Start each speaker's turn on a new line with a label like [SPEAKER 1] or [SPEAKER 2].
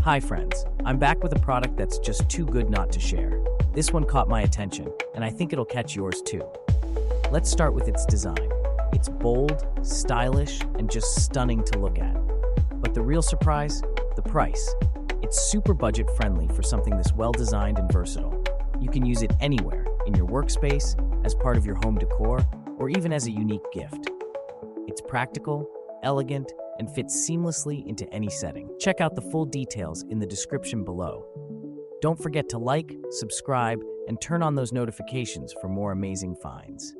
[SPEAKER 1] Hi friends, I'm back with a product that's just too good not to share. This one caught my attention, and I think it'll catch yours too. Let's start with its design. It's bold, stylish, and just stunning to look at. But the real surprise? The price. It's super budget friendly for something this well designed and versatile. You can use it anywhere, in your workspace, as part of your home decor, or even as a unique gift. It's practical, elegant, and fits seamlessly into any setting. Check out the full details in the description below. Don't forget to like, subscribe, and turn on those notifications for more amazing finds.